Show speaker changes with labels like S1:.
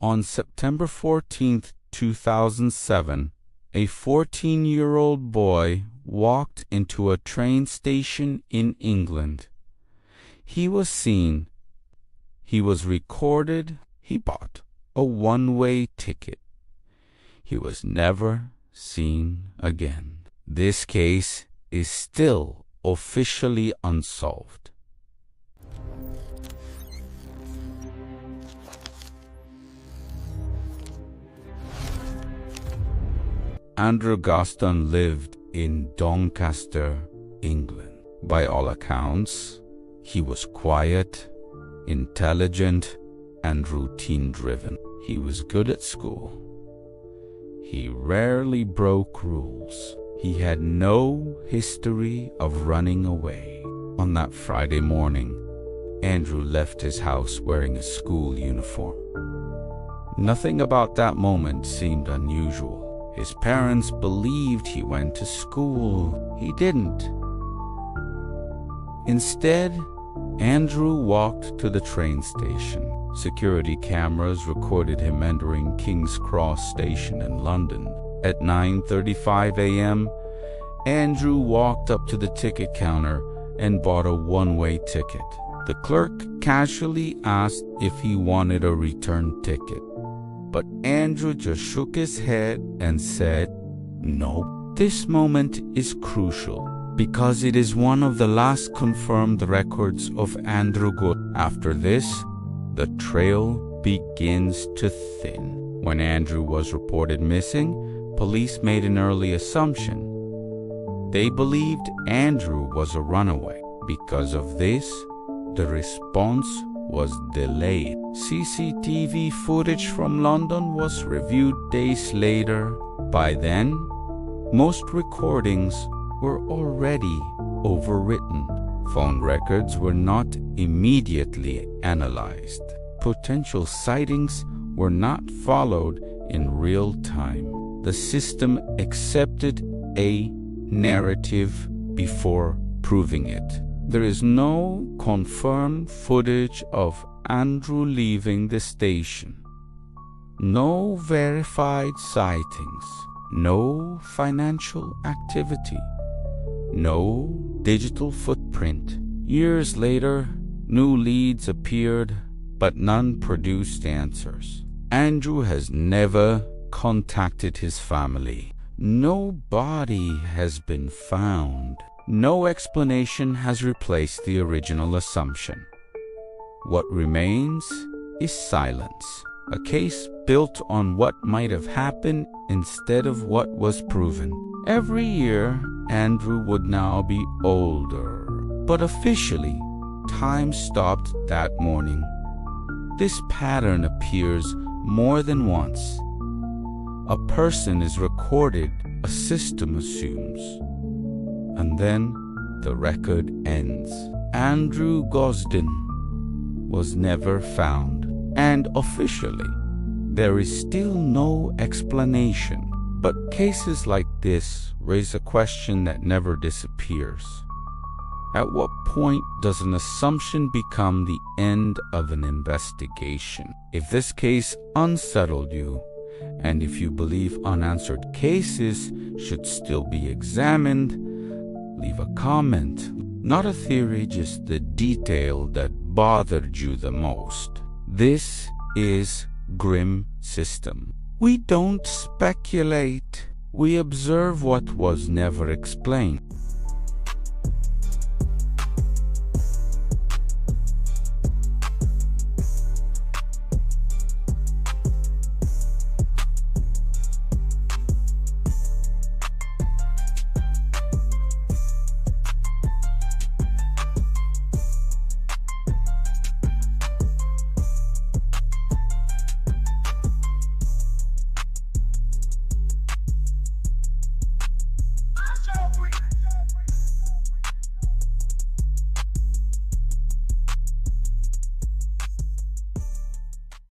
S1: On September 14, 2007, a 14-year-old boy walked into a train station in England. He was seen. He was recorded. He bought a one-way ticket. He was never seen again. This case is still officially unsolved. Andrew Gosden lived in Doncaster, England. By all accounts, he was quiet, intelligent, and routine-driven. He was good at school. He rarely broke rules. He had no history of running away. On that Friday morning, Andrew left his house wearing a school uniform. Nothing about that moment seemed unusual. His parents believed he went to school. He didn't. Instead, Andrew walked to the train station. Security cameras recorded him entering King's Cross Station in London. At 9:35 a.m., Andrew walked up to the ticket counter and bought a one-way ticket. The clerk casually asked if he wanted a return ticket, but Andrew just shook his head and said, "No." This moment is crucial because it is one of the last confirmed records of Andrew Gosden. After this, the trail begins to thin. When Andrew was reported missing, police made an early assumption. They believed Andrew was a runaway. Because of this, the response was delayed. CCTV footage from London was reviewed days later. By then, most recordings were already overwritten. Phone records were not immediately analyzed. Potential sightings were not followed in real time. The system accepted a narrative before proving it. There is no confirmed footage of Andrew leaving the station. No verified sightings. No financial activity. No digital footprint. Years later, new leads appeared, but none produced answers. Andrew has never contacted his family. No body has been found. No explanation has replaced the original assumption. What remains is silence, a case built on what might have happened instead of what was proven. Every year, Andrew would now be older, but officially, time stopped that morning. This pattern appears more than once. A person is recorded, a system assumes, and then the record ends. Andrew Gosden was never found, and officially, there is still no explanation. But cases like this raise a question that never disappears. At what point does an assumption become the end of an investigation? If this case unsettled you, and if you believe unanswered cases should still be examined, leave a comment. Not a theory, just the detail that bothered you the most. This is Grim System. We don't speculate. We observe what was never explained.